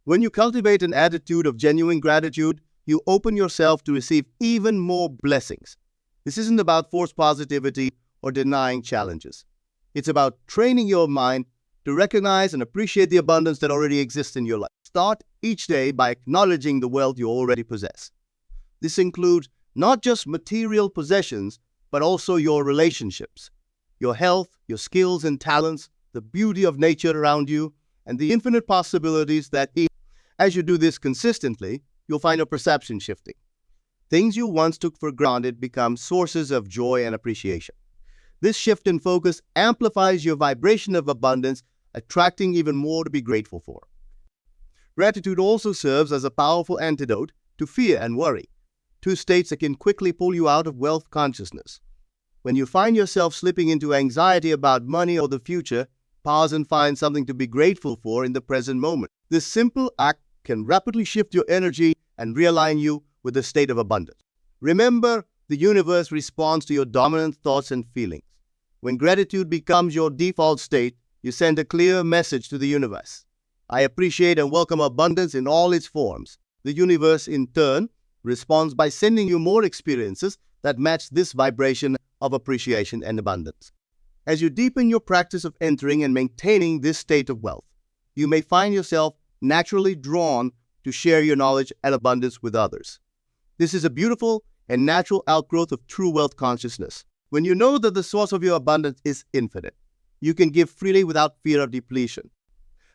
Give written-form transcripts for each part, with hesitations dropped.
When you cultivate an attitude of genuine gratitude, you open yourself to receive even more blessings. This isn't about forced positivity or denying challenges. It's about training your mind to recognize and appreciate the abundance that already exists in your life. Start each day by acknowledging the wealth you already possess. This includes not just material possessions, but also your relationships, your health, your skills and talents, the beauty of nature around you, and the infinite possibilities that as you do this consistently, you'll find your perception shifting. Things you once took for granted become sources of joy and appreciation. This shift in focus amplifies your vibration of abundance, attracting even more to be grateful for. Gratitude also serves as a powerful antidote to fear and worry, two states that can quickly pull you out of wealth consciousness. When you find yourself slipping into anxiety about money or the future, pause and find something to be grateful for in the present moment. This simple act can rapidly shift your energy and realign you with a state of abundance. Remember, the universe responds to your dominant thoughts and feelings. When gratitude becomes your default state, you send a clear message to the universe. I appreciate and welcome abundance in all its forms. The universe, in turn, responds by sending you more experiences that match this vibration of appreciation and abundance. As you deepen your practice of entering and maintaining this state of wealth, you may find yourself naturally drawn to share your knowledge and abundance with others. This is a beautiful and natural outgrowth of true wealth consciousness. When you know that the source of your abundance is infinite, you can give freely without fear of depletion.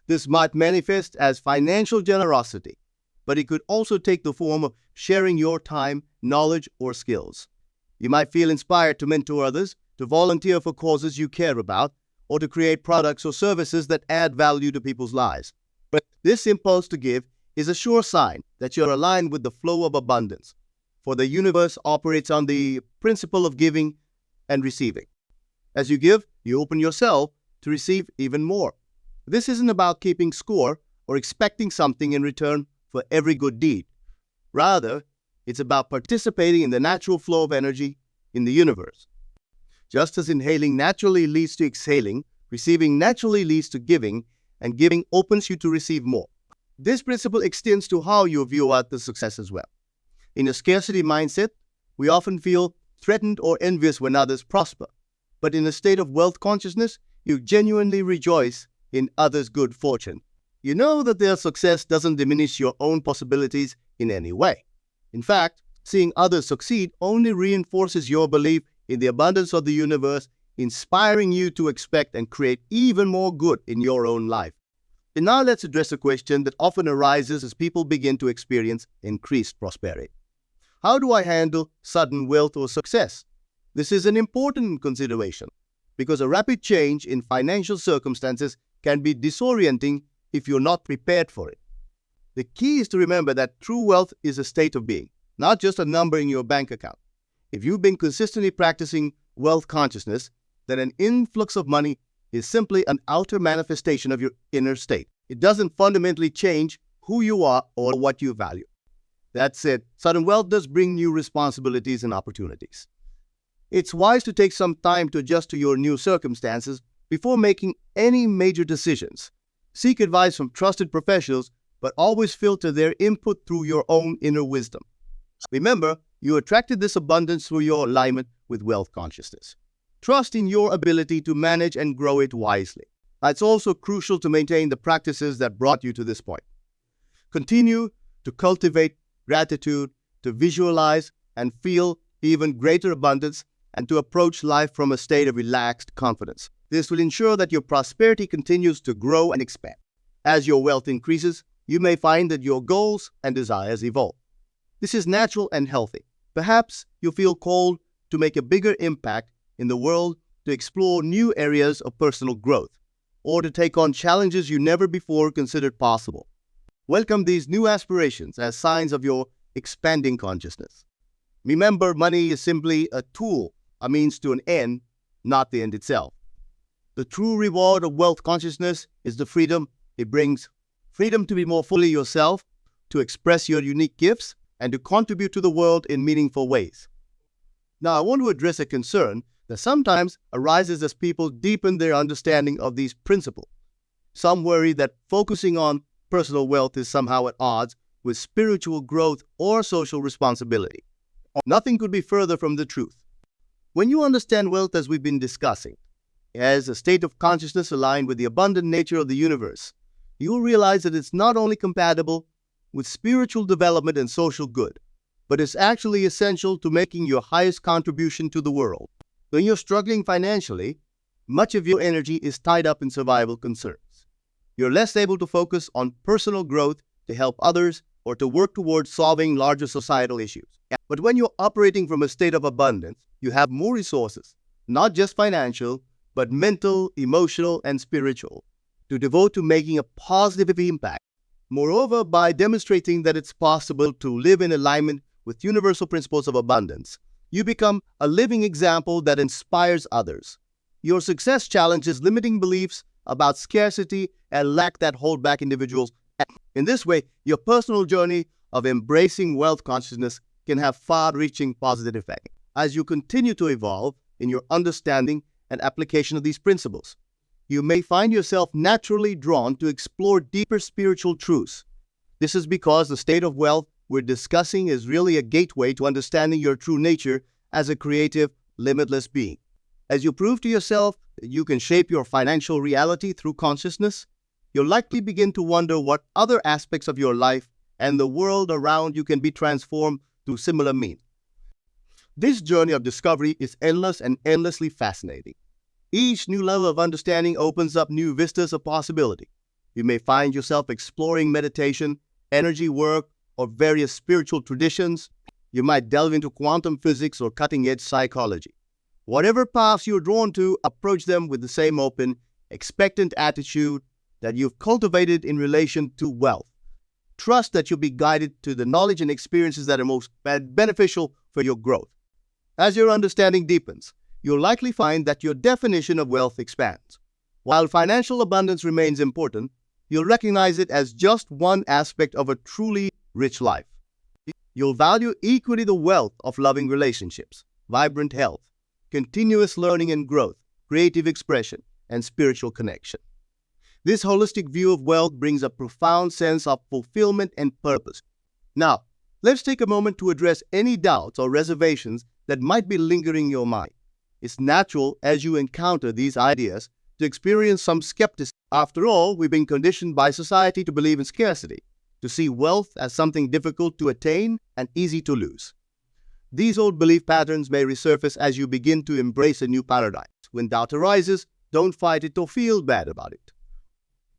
This might manifest as financial generosity, but it could also take the form of sharing your time, knowledge, or skills. You might feel inspired to mentor others, to volunteer for causes you care about, or to create products or services that add value to people's lives. But this impulse to give is a sure sign that you're aligned with the flow of abundance, for the universe operates on the principle of giving and receiving. As you give, you open yourself to receive even more. This isn't about keeping score or expecting something in return for every good deed. Rather, it's about participating in the natural flow of energy in the universe. Just as inhaling naturally leads to exhaling, receiving naturally leads to giving, and giving opens you to receive more. This principle extends to how you view the success as well. In a scarcity mindset, we often feel threatened or envious when others prosper. But in a state of wealth consciousness, you genuinely rejoice in others' good fortune. You know that their success doesn't diminish your own possibilities in any way. In fact, seeing others succeed only reinforces your belief in the abundance of the universe, inspiring you to expect and create even more good in your own life. And now let's address a question that often arises as people begin to experience increased prosperity. How do I handle sudden wealth or success? This is an important consideration because a rapid change in financial circumstances can be disorienting if you're not prepared for it. The key is to remember that true wealth is a state of being, not just a number in your bank account. If you've been consistently practicing wealth consciousness, then an influx of money is simply an outer manifestation of your inner state. It doesn't fundamentally change who you are or what you value. That said, sudden wealth does bring new responsibilities and opportunities. It's wise to take some time to adjust to your new circumstances before making any major decisions. Seek advice from trusted professionals, but always filter their input through your own inner wisdom. Remember, you attracted this abundance through your alignment with wealth consciousness. Trust in your ability to manage and grow it wisely. It's also crucial to maintain the practices that brought you to this point. Continue to cultivate gratitude, to visualize and feel even greater abundance, and to approach life from a state of relaxed confidence. This will ensure that your prosperity continues to grow and expand. As your wealth increases, you may find that your goals and desires evolve. This is natural and healthy. Perhaps you feel called to make a bigger impact in the world, to explore new areas of personal growth, or to take on challenges you never before considered possible. Welcome these new aspirations as signs of your expanding consciousness. Remember, money is simply a tool, a means to an end, not the end itself. The true reward of wealth consciousness is the freedom it brings. Freedom to be more fully yourself, to express your unique gifts, and to contribute to the world in meaningful ways. Now, I want to address a concern that sometimes arises as people deepen their understanding of these principles. Some worry that focusing on personal wealth is somehow at odds with spiritual growth or social responsibility. Nothing could be further from the truth. When you understand wealth as we've been discussing, as a state of consciousness aligned with the abundant nature of the universe, you will realize that it's not only compatible with spiritual development and social good, but it's actually essential to making your highest contribution to the world. When you're struggling financially, much of your energy is tied up in survival concerns. You're less able to focus on personal growth to help others or to work towards solving larger societal issues. But when you're operating from a state of abundance, you have more resources, not just financial, but mental, emotional, and spiritual, to devote to making a positive impact. Moreover, by demonstrating that it's possible to live in alignment with universal principles of abundance, you become a living example that inspires others. Your success challenges limiting beliefs about scarcity and lack that hold back individuals. In this way, your personal journey of embracing wealth consciousness can have far-reaching positive effects as you continue to evolve in your understanding and application of these principles. You may find yourself naturally drawn to explore deeper spiritual truths. This is because the state of wealth we're discussing is really a gateway to understanding your true nature as a creative, limitless being. As you prove to yourself that you can shape your financial reality through consciousness, you'll likely begin to wonder what other aspects of your life and the world around you can be transformed through similar means. This journey of discovery is endless and endlessly fascinating. Each new level of understanding opens up new vistas of possibility. You may find yourself exploring meditation, energy work, or various spiritual traditions. You might delve into quantum physics or cutting-edge psychology. Whatever paths you're drawn to, approach them with the same open, expectant attitude that you've cultivated in relation to wealth. Trust that you'll be guided to the knowledge and experiences that are most beneficial for your growth. As your understanding deepens, you'll likely find that your definition of wealth expands. While financial abundance remains important, you'll recognize it as just one aspect of a truly rich life. You'll value equally the wealth of loving relationships, vibrant health, continuous learning and growth, creative expression, and spiritual connection. This holistic view of wealth brings a profound sense of fulfillment and purpose. Now, let's take a moment to address any doubts or reservations that might be lingering in your mind. It's natural as you encounter these ideas to experience some skepticism. After all, we've been conditioned by society to believe in scarcity, to see wealth as something difficult to attain and easy to lose. These old belief patterns may resurface as you begin to embrace a new paradigm. When doubt arises, don't fight it or feel bad about it.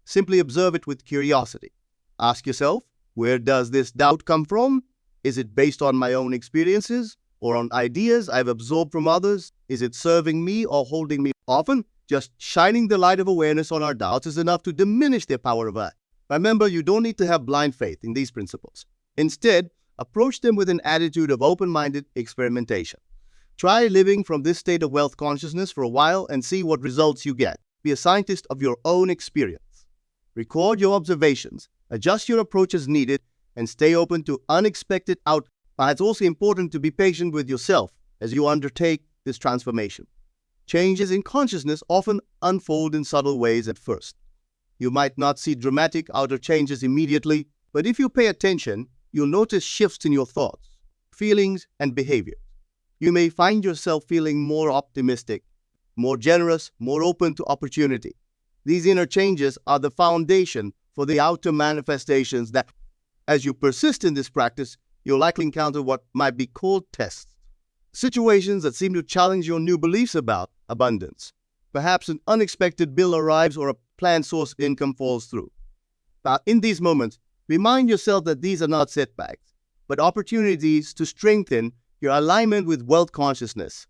Simply observe it with curiosity. Ask yourself, where does this doubt come from? Is it based on my own experiences or on ideas I've absorbed from others? Is it serving me or holding me? Often, just shining the light of awareness on our doubts is enough to diminish their power of us. Remember, you don't need to have blind faith in these principles. Instead, approach them with an attitude of open-minded experimentation. Try living from this state of wealth consciousness for a while and see what results you get. Be a scientist of your own experience. Record your observations, adjust your approach as needed, and stay open to unexpected outcomes. But it's also important to be patient with yourself as you undertake this transformation. Changes in consciousness often unfold in subtle ways at first. You might not see dramatic outer changes immediately, but if you pay attention, you'll notice shifts in your thoughts, feelings, and behavior. You may find yourself feeling more optimistic, more generous, more open to opportunity. These inner changes are the foundation for the outer manifestations that, as you persist in this practice, you'll likely encounter what might be called tests. Situations that seem to challenge your new beliefs about abundance. Perhaps an unexpected bill arrives or a planned source of income falls through. But in these moments, remind yourself that these are not setbacks, but opportunities to strengthen your alignment with wealth consciousness.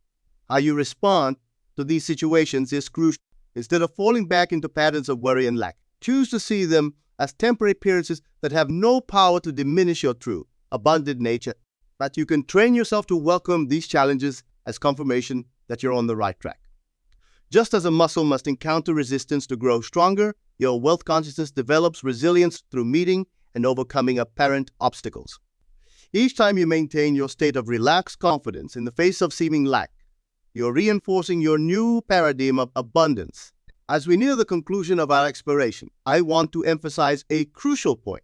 How you respond to these situations is crucial. Instead of falling back into patterns of worry and lack, choose to see them as temporary appearances that have no power to diminish your true, abundant nature. But you can train yourself to welcome these challenges as confirmation that you're on the right track. Just as a muscle must encounter resistance to grow stronger, your wealth consciousness develops resilience through meeting and overcoming apparent obstacles. Each time you maintain your state of relaxed confidence in the face of seeming lack, you're reinforcing your new paradigm of abundance. As we near the conclusion of our exploration, I want to emphasize a crucial point.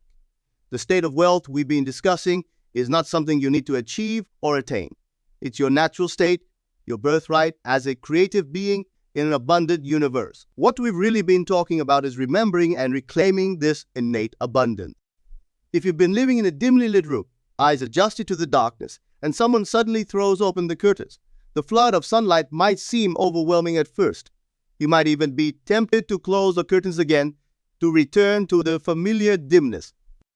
The state of wealth we've been discussing is not something you need to achieve or attain. It's your natural state, your birthright as a creative being in an abundant universe. What we've really been talking about is remembering and reclaiming this innate abundance. If you've been living in a dimly lit room, eyes adjusted to the darkness, and someone suddenly throws open the curtains, the flood of sunlight might seem overwhelming at first. You might even be tempted to close the curtains again to return to the familiar dimness.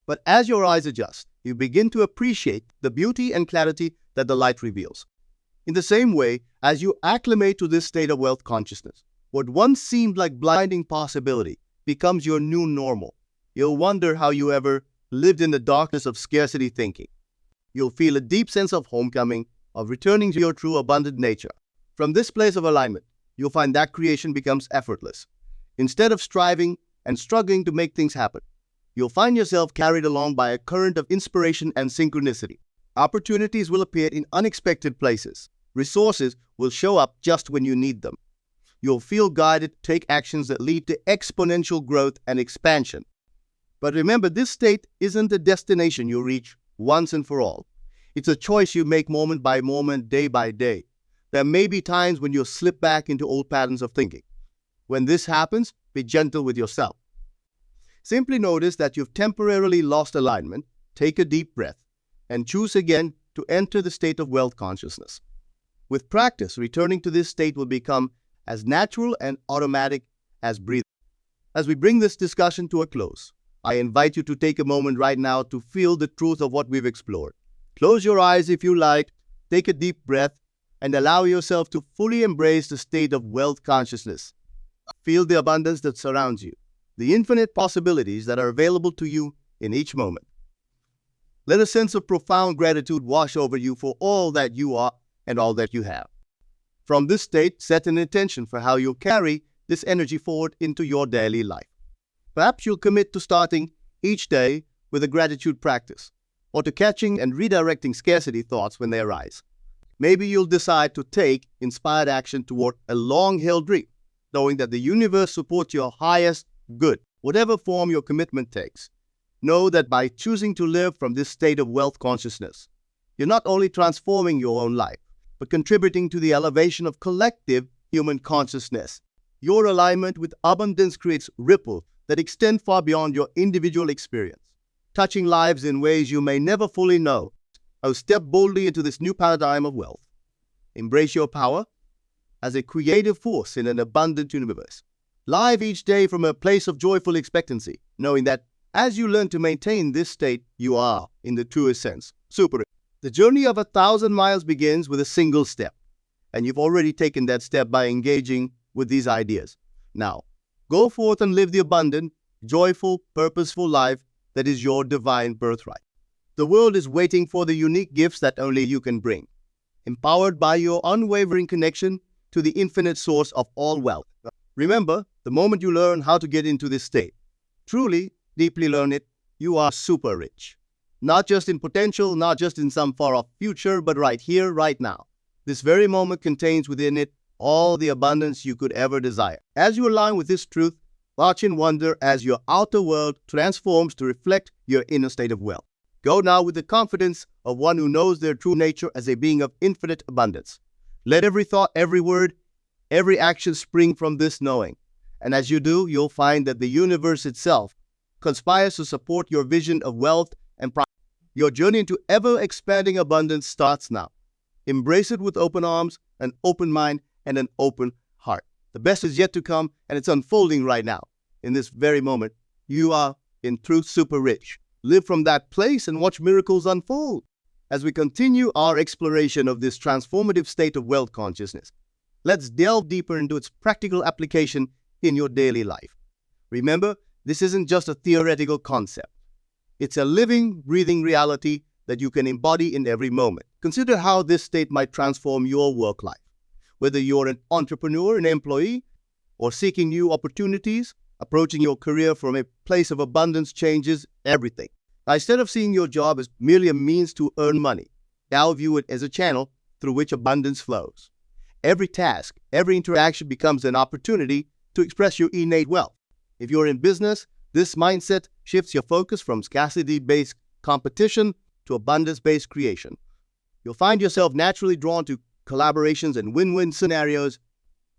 But as your eyes adjust, you begin to appreciate the beauty and clarity that the light reveals. In the same way, as you acclimate to this state of wealth consciousness, what once seemed like blinding possibility becomes your new normal. You'll wonder how you ever lived in the darkness of scarcity thinking. You'll feel a deep sense of homecoming, of returning to your true abundant nature. From this place of alignment, you'll find that creation becomes effortless. Instead of striving and struggling to make things happen, you'll find yourself carried along by a current of inspiration and synchronicity. Opportunities will appear in unexpected places. Resources will show up just when you need them. You'll feel guided to take actions that lead to exponential growth and expansion. But remember, this state isn't a destination you reach once and for all. It's a choice you make moment by moment, day by day. There may be times when you'll slip back into old patterns of thinking. When this happens, be gentle with yourself. Simply notice that you've temporarily lost alignment, take a deep breath, and choose again to enter the state of wealth consciousness. With practice, returning to this state will become as natural and automatic as breathing. As we bring this discussion to a close, I invite you to take a moment right now to feel the truth of what we've explored. Close your eyes if you like, take a deep breath, and allow yourself to fully embrace the state of wealth consciousness. Feel the abundance that surrounds you, the infinite possibilities that are available to you in each moment. Let a sense of profound gratitude wash over you for all that you are and all that you have. From this state, set an intention for how you'll carry this energy forward into your daily life. Perhaps you'll commit to starting each day with a gratitude practice, or to catching and redirecting scarcity thoughts when they arise. Maybe you'll decide to take inspired action toward a long-held dream, knowing that the universe supports your highest good, whatever form your commitment takes. Know that by choosing to live from this state of wealth consciousness, you're not only transforming your own life, but contributing to the elevation of collective human consciousness. Your alignment with abundance creates ripples that extend far beyond your individual experience, touching lives in ways you may never fully know. Now step boldly into this new paradigm of wealth. Embrace your power as a creative force in an abundant universe. Live each day from a place of joyful expectancy, knowing that as you learn to maintain this state, you are, in the truest sense, super. The journey of 1,000 miles begins with a single step, and you've already taken that step by engaging with these ideas. Now, go forth and live the abundant, joyful, purposeful life that is your divine birthright. The world is waiting for the unique gifts that only you can bring, empowered by your unwavering connection to the infinite source of all wealth. Remember, the moment you learn how to get into this state, truly, deeply learn it, you are super rich. Not just in potential, not just in some far-off future, but right here, right now. This very moment contains within it all the abundance you could ever desire. As you align with this truth, watch in wonder as your outer world transforms to reflect your inner state of wealth. Go now with the confidence of one who knows their true nature as a being of infinite abundance. Let every thought, every word, every action spring from this knowing. And as you do, you'll find that the universe itself conspires to support your vision of wealth and prosperity. Your journey into ever-expanding abundance starts now. Embrace it with open arms, an open mind, and an open heart. The best is yet to come, and it's unfolding right now. In this very moment, you are, in truth, super rich. Live from that place and watch miracles unfold. As we continue our exploration of this transformative state of wealth consciousness, let's delve deeper into its practical application in your daily life. Remember, this isn't just a theoretical concept. It's a living, breathing reality that you can embody in every moment. Consider how this state might transform your work life. Whether you're an entrepreneur, an employee, or seeking new opportunities, approaching your career from a place of abundance changes everything. Now, instead of seeing your job as merely a means to earn money, now view it as a channel through which abundance flows. Every task, every interaction becomes an opportunity to to express your innate wealth. If you're in business, this mindset shifts your focus from scarcity-based competition to abundance-based creation. You'll find yourself naturally drawn to collaborations and win-win scenarios.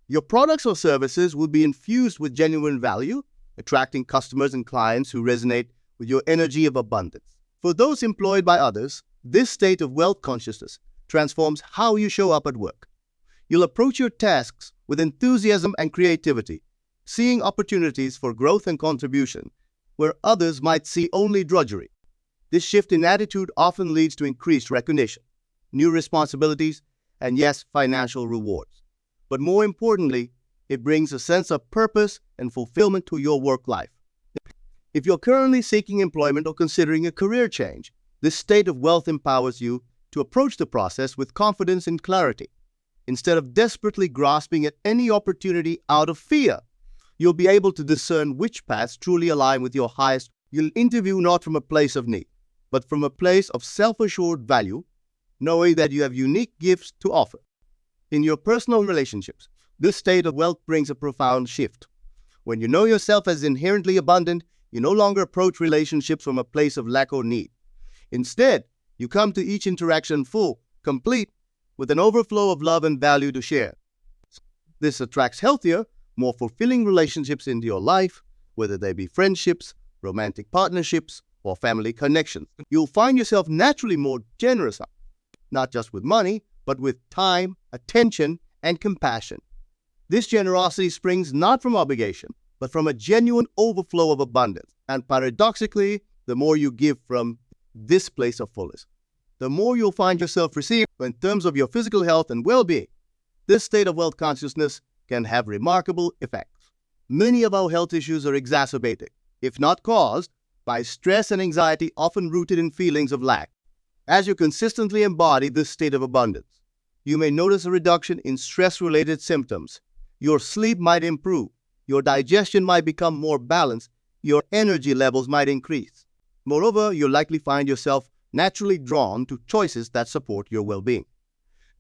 Your products or services will be infused with genuine value, attracting customers and clients who resonate with your energy of abundance. For those employed by others, this state of wealth consciousness transforms how you show up at work. You'll approach your tasks with enthusiasm and creativity, seeing opportunities for growth and contribution where others might see only drudgery. This shift in attitude often leads to increased recognition, new responsibilities, and yes, financial rewards. But more importantly, it brings a sense of purpose and fulfillment to your work life. If you're currently seeking employment or considering a career change, this state of wealth empowers you to approach the process with confidence and clarity. Instead of desperately grasping at any opportunity out of fear, you'll be able to discern which paths truly align with your highest. You'll interview not from a place of need, but from a place of self-assured value, knowing that you have unique gifts to offer. In your personal relationships, this state of wealth brings a profound shift. When you know yourself as inherently abundant, you no longer approach relationships from a place of lack or need. Instead, you come to each interaction full, complete, with an overflow of love and value to share. This attracts healthier, more fulfilling relationships into your life, whether they be friendships, romantic partnerships, or family connections. You'll find yourself naturally more generous, not just with money, but with time, attention, and compassion. This generosity springs not from obligation, but from a genuine overflow of abundance. And paradoxically, the more you give from this place of fullness, the more you'll find yourself receiving in terms of your physical health and well-being. This state of wealth consciousness can have remarkable effects. Many of our health issues are exacerbated, if not caused, by stress and anxiety often rooted in feelings of lack. As you consistently embody this state of abundance, you may notice a reduction in stress-related symptoms. Your sleep might improve, your digestion might become more balanced, your energy levels might increase. Moreover, you'll likely find yourself naturally drawn to choices that support your well-being.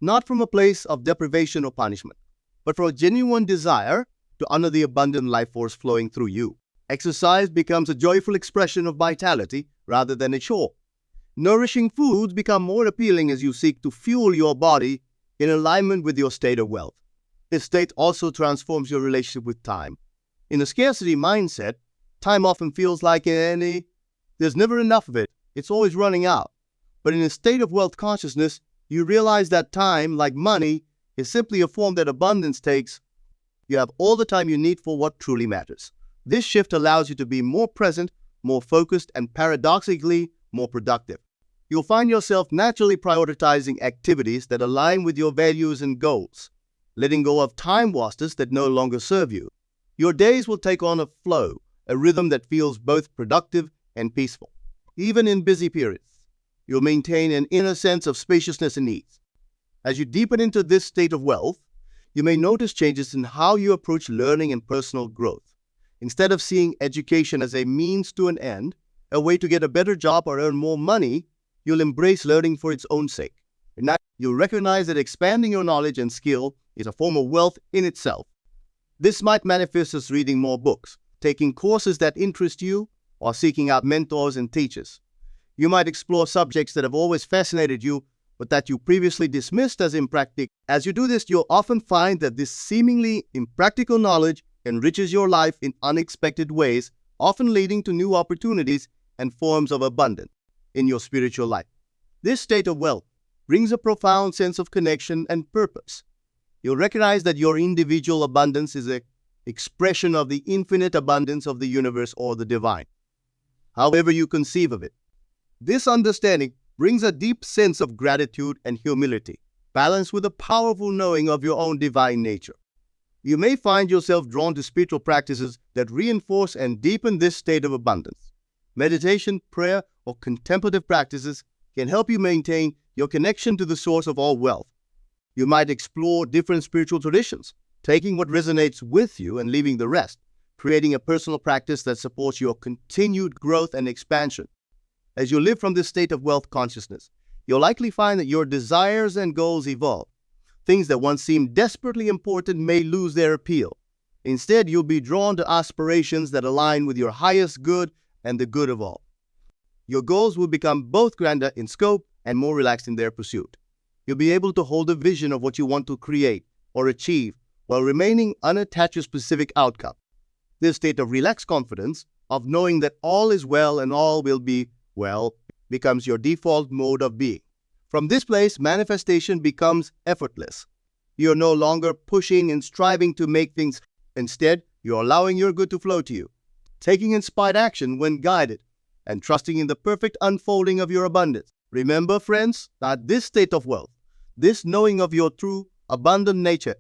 Not from a place of deprivation or punishment, but from a genuine desire to honor the abundant life force flowing through you. Exercise becomes a joyful expression of vitality rather than a chore. Nourishing foods become more appealing as you seek to fuel your body in alignment with your state of wealth. This state also transforms your relationship with time. In a scarcity mindset, time often feels like there's never enough of it. It's always running out. But in a state of wealth consciousness, you realize that time, like money, is simply a form that abundance takes. You have all the time you need for what truly matters. This shift allows you to be more present, more focused, and paradoxically, more productive. You'll find yourself naturally prioritizing activities that align with your values and goals, letting go of time wasters that no longer serve you. Your days will take on a flow, a rhythm that feels both productive and peaceful. Even in busy periods, you'll maintain an inner sense of spaciousness and ease. As you deepen into this state of wealth, you may notice changes in how you approach learning and personal growth. Instead of seeing education as a means to an end, a way to get a better job or earn more money, you'll embrace learning for its own sake. And you'll recognize that expanding your knowledge and skill is a form of wealth in itself. This might manifest as reading more books, taking courses that interest you, or seeking out mentors and teachers. You might explore subjects that have always fascinated you, but that you previously dismissed as impractical. As you do this, you'll often find that this seemingly impractical knowledge enriches your life in unexpected ways, often leading to new opportunities and forms of abundance in your spiritual life. This state of wealth brings a profound sense of connection and purpose. You'll recognize that your individual abundance is an expression of the infinite abundance of the universe or the divine, however you conceive of it. This understanding brings a deep sense of gratitude and humility, balanced with a powerful knowing of your own divine nature. You may find yourself drawn to spiritual practices that reinforce and deepen this state of abundance. Meditation, prayer, or contemplative practices can help you maintain your connection to the source of all wealth. You might explore different spiritual traditions, taking what resonates with you and leaving the rest, creating a personal practice that supports your continued growth and expansion. As you live from this state of wealth consciousness, you'll likely find that your desires and goals evolve. Things that once seemed desperately important may lose their appeal. Instead, you'll be drawn to aspirations that align with your highest good and the good of all. Your goals will become both grander in scope and more relaxed in their pursuit. You'll be able to hold a vision of what you want to create or achieve while remaining unattached to specific outcome. This state of relaxed confidence, of knowing that all is well and all will be well, becomes your default mode of being. From this place, manifestation becomes effortless. You're no longer pushing and striving to make things. Instead, you're allowing your good to flow to you, taking inspired action when guided, and trusting in the perfect unfolding of your abundance. Remember, friends, that this state of wealth, this knowing of your true, abundant nature,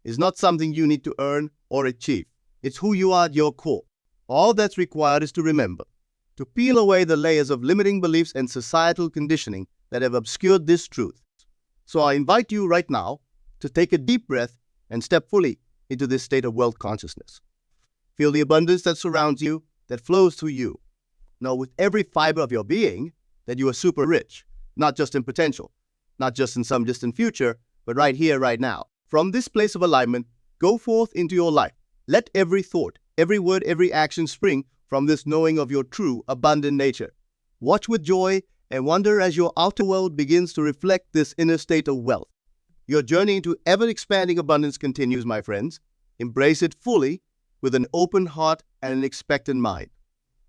is not something you need to earn or achieve. It's who you are at your core. All that's required is to remember, to peel away the layers of limiting beliefs and societal conditioning that have obscured this truth. So I invite you right now to take a deep breath and step fully into this state of wealth consciousness. Feel the abundance that surrounds you, that flows through you. Know with every fiber of your being that you are super rich, not just in potential, not just in some distant future, but right here, right now. From this place of alignment, go forth into your life. Let every thought, every word, every action spring from this knowing of your true, abundant nature. Watch with joy and wonder as your outer world begins to reflect this inner state of wealth. Your journey into ever-expanding abundance continues, my friends. Embrace it fully with an open heart and an expectant mind.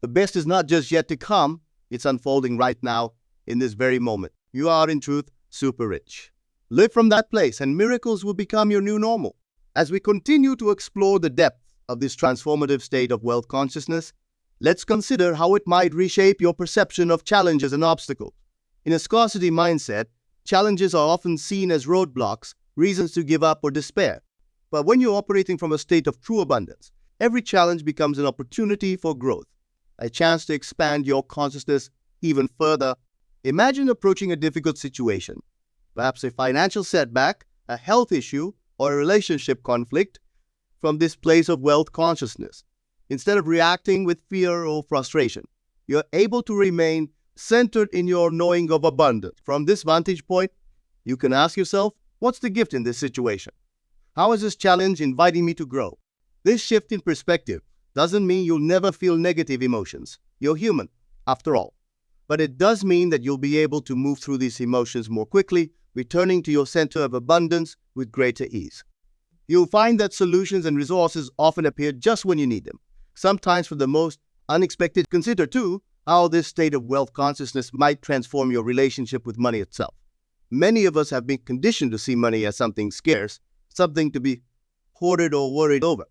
The best is not just yet to come, it's unfolding right now in this very moment. You are, in truth, super rich. Live from that place and miracles will become your new normal. As we continue to explore the depth of this transformative state of wealth consciousness, let's consider how it might reshape your perception of challenges and obstacles. In a scarcity mindset, challenges are often seen as roadblocks, reasons to give up or despair. But when you're operating from a state of true abundance, every challenge becomes an opportunity for growth, a chance to expand your consciousness even further. Imagine approaching a difficult situation, perhaps a financial setback, a health issue, or a relationship conflict, from this place of wealth consciousness. Instead of reacting with fear or frustration, you're able to remain centered in your knowing of abundance. From this vantage point, you can ask yourself, what's the gift in this situation? How is this challenge inviting me to grow? This shift in perspective doesn't mean you'll never feel negative emotions. You're human, after all. But it does mean that you'll be able to move through these emotions more quickly, returning to your center of abundance with greater ease. You'll find that solutions and resources often appear just when you need them, sometimes for the most unexpected. Consider, too, how this state of wealth consciousness might transform your relationship with money itself. Many of us have been conditioned to see money as something scarce, something to be hoarded or worried over.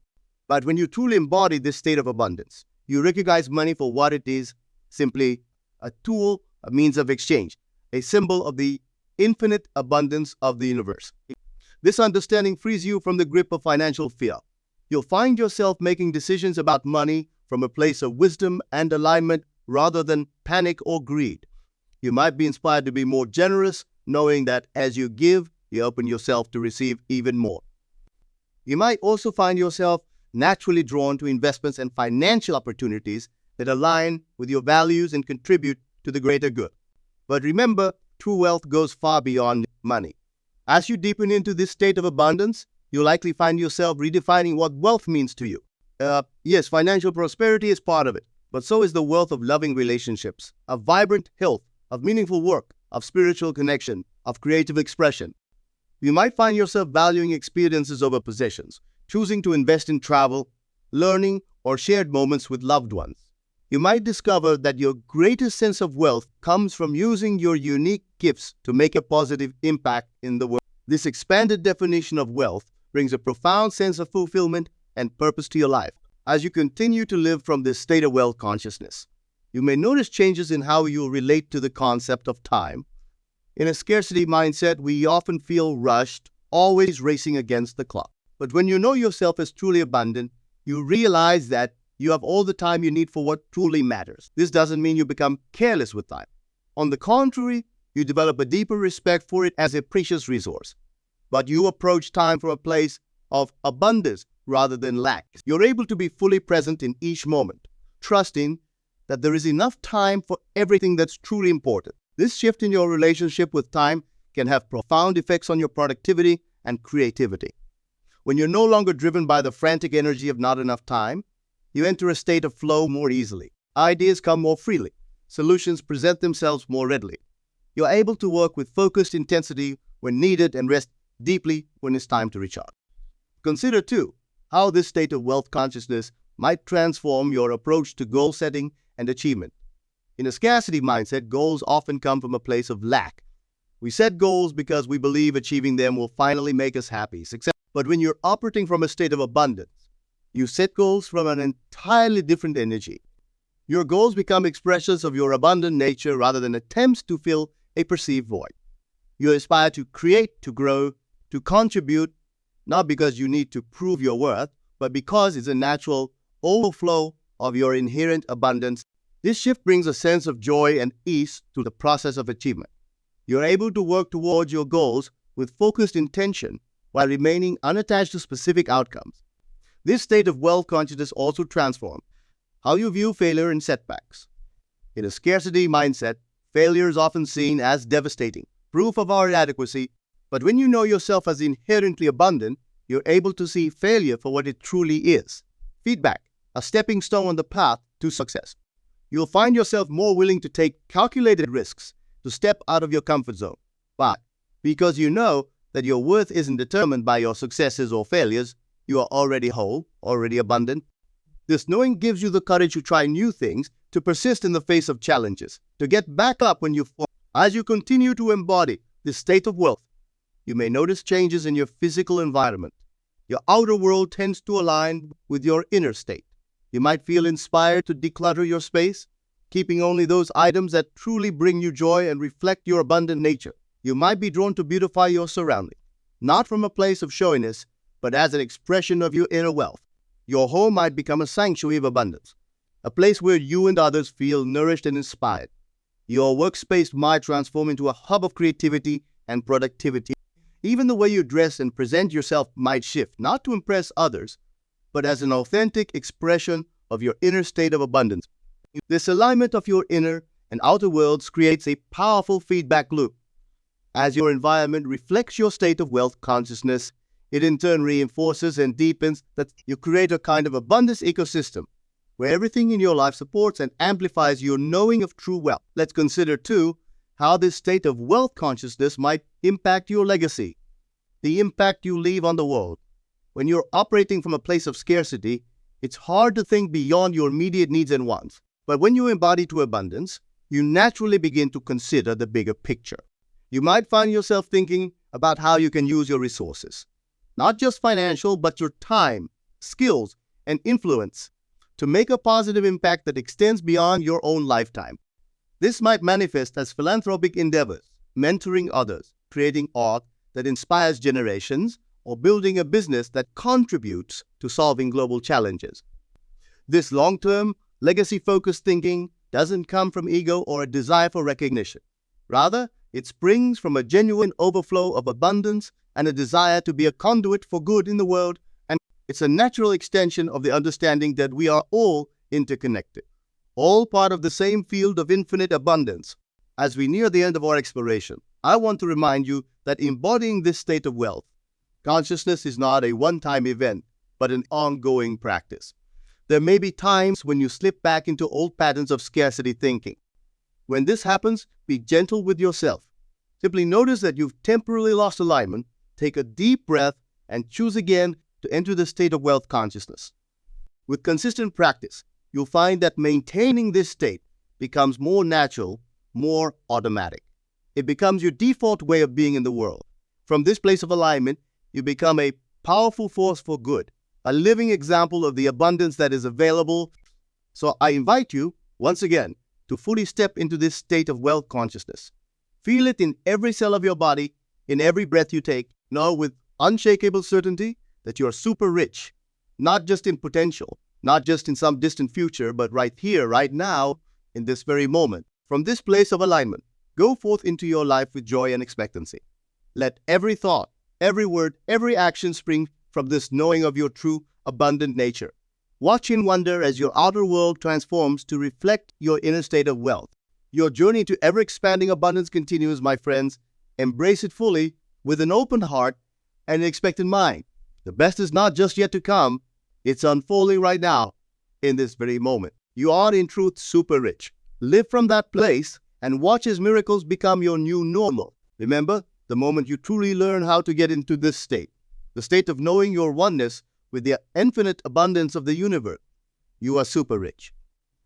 But when you truly embody this state of abundance, you recognize money for what it is, simply a tool, a means of exchange, a symbol of the infinite abundance of the universe. This understanding frees you from the grip of financial fear. You'll find yourself making decisions about money from a place of wisdom and alignment rather than panic or greed. You might be inspired to be more generous, knowing that as you give, you open yourself to receive even more. You might also find yourself naturally drawn to investments and financial opportunities that align with your values and contribute to the greater good. But remember, true wealth goes far beyond money. As you deepen into this state of abundance, you'll likely find yourself redefining what wealth means to you. Yes, financial prosperity is part of it, but so is the wealth of loving relationships, of vibrant health, of meaningful work, of spiritual connection, of creative expression. You might find yourself valuing experiences over possessions, choosing to invest in travel, learning, or shared moments with loved ones. You might discover that your greatest sense of wealth comes from using your unique gifts to make a positive impact in the world. This expanded definition of wealth brings a profound sense of fulfillment and purpose to your life. As you continue to live from this state of wealth consciousness, you may notice changes in how you relate to the concept of time. In a scarcity mindset, we often feel rushed, always racing against the clock. But when you know yourself as truly abundant, you realize that you have all the time you need for what truly matters. This doesn't mean you become careless with time. On the contrary, you develop a deeper respect for it as a precious resource. But you approach time from a place of abundance rather than lack. You're able to be fully present in each moment, trusting that there is enough time for everything that's truly important. This shift in your relationship with time can have profound effects on your productivity and creativity. When you're no longer driven by the frantic energy of not enough time, you enter a state of flow more easily. Ideas come more freely. Solutions present themselves more readily. You're able to work with focused intensity when needed and rest deeply when it's time to recharge. Consider, too, how this state of wealth consciousness might transform your approach to goal setting and achievement. In a scarcity mindset, goals often come from a place of lack. We set goals because we believe achieving them will finally make us happy. But when you're operating from a state of abundance, you set goals from an entirely different energy. Your goals become expressions of your abundant nature rather than attempts to fill a perceived void. You aspire to create, to grow, to contribute, not because you need to prove your worth, but because it's a natural overflow of your inherent abundance. This shift brings a sense of joy and ease to the process of achievement. You're able to work towards your goals with focused intention while remaining unattached to specific outcomes. This state of wealth consciousness also transforms how you view failure and setbacks. In a scarcity mindset, failure is often seen as devastating, proof of our inadequacy. But when you know yourself as inherently abundant, you're able to see failure for what it truly is. Feedback, a stepping stone on the path to success. You'll find yourself more willing to take calculated risks, to step out of your comfort zone. Why? Because you know that your worth isn't determined by your successes or failures. You are already whole, already abundant. This knowing gives you the courage to try new things, to persist in the face of challenges, to get back up when you fall. As you continue to embody this state of wealth, you may notice changes in your physical environment. Your outer world tends to align with your inner state. You might feel inspired to declutter your space, keeping only those items that truly bring you joy and reflect your abundant nature. You might be drawn to beautify your surroundings, not from a place of showiness, but as an expression of your inner wealth. Your home might become a sanctuary of abundance, a place where you and others feel nourished and inspired. Your workspace might transform into a hub of creativity and productivity. Even the way you dress and present yourself might shift, not to impress others, but as an authentic expression of your inner state of abundance. This alignment of your inner and outer worlds creates a powerful feedback loop. As your environment reflects your state of wealth consciousness, it in turn reinforces and deepens that you create a kind of abundance ecosystem where everything in your life supports and amplifies your knowing of true wealth. Let's consider, too, how this state of wealth consciousness might impact your legacy, the impact you leave on the world. When you're operating from a place of scarcity, it's hard to think beyond your immediate needs and wants. But when you embody to abundance, you naturally begin to consider the bigger picture. You might find yourself thinking about how you can use your resources, not just financial, but your time, skills, and influence to make a positive impact that extends beyond your own lifetime. This might manifest as philanthropic endeavors, mentoring others, creating art that inspires generations, or building a business that contributes to solving global challenges. This long-term, legacy-focused thinking doesn't come from ego or a desire for recognition. Rather, it springs from a genuine overflow of abundance and a desire to be a conduit for good in the world, and it's a natural extension of the understanding that we are all interconnected, all part of the same field of infinite abundance. As we near the end of our exploration, I want to remind you that embodying this state of wealth consciousness is not a one-time event, but an ongoing practice. There may be times when you slip back into old patterns of scarcity thinking. When this happens, be gentle with yourself. Simply notice that you've temporarily lost alignment, take a deep breath, and choose again to enter the state of wealth consciousness. With consistent practice, you'll find that maintaining this state becomes more natural, more automatic. It becomes your default way of being in the world. From this place of alignment, you become a powerful force for good, a living example of the abundance that is available. So I invite you, once again, to fully step into this state of wealth consciousness. Feel it in every cell of your body, in every breath you take. Know with unshakable certainty that you are super rich, not just in potential, not just in some distant future, but right here, right now, in this very moment. From this place of alignment, go forth into your life with joy and expectancy. Let every thought, every word, every action spring from this knowing of your true, abundant nature. Watch in wonder as your outer world transforms to reflect your inner state of wealth. Your journey to ever-expanding abundance continues, my friends. Embrace it fully with an open heart and an expectant mind. The best is not just yet to come, it's unfolding right now, in this very moment. You are in truth super rich. Live from that place and watch as miracles become your new normal. Remember, the moment you truly learn how to get into this state, the state of knowing your oneness with the infinite abundance of the universe, you are super rich.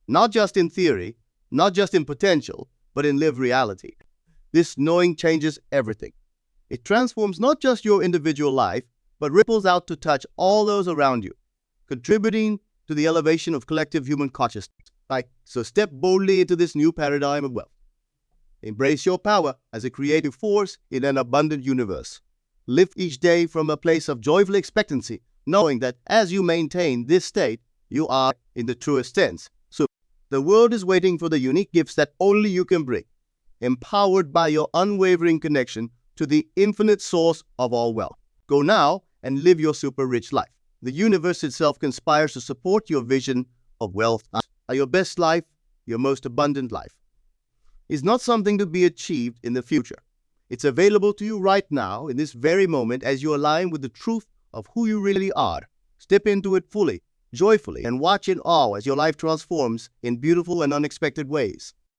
Not just in theory, not just in potential, but in lived reality. This knowing changes everything. It transforms not just your individual life, but ripples out to touch all those around you, contributing to the elevation of collective human consciousness. Right? So step boldly into this new paradigm of wealth. Embrace your power as a creative force in an abundant universe. Live each day from a place of joyful expectancy, knowing that as you maintain this state, you are in the truest sense. So the world is waiting for the unique gifts that only you can bring, empowered by your unwavering connection to the infinite source of all wealth. Go now and live your super rich life. The universe itself conspires to support your vision of wealth. Your best life, your most abundant life, is not something to be achieved in the future. It's available to you right now, in this very moment, as you align with the truth of who you really are. Step into it fully, joyfully, and watch in awe as your life transforms in beautiful and unexpected ways.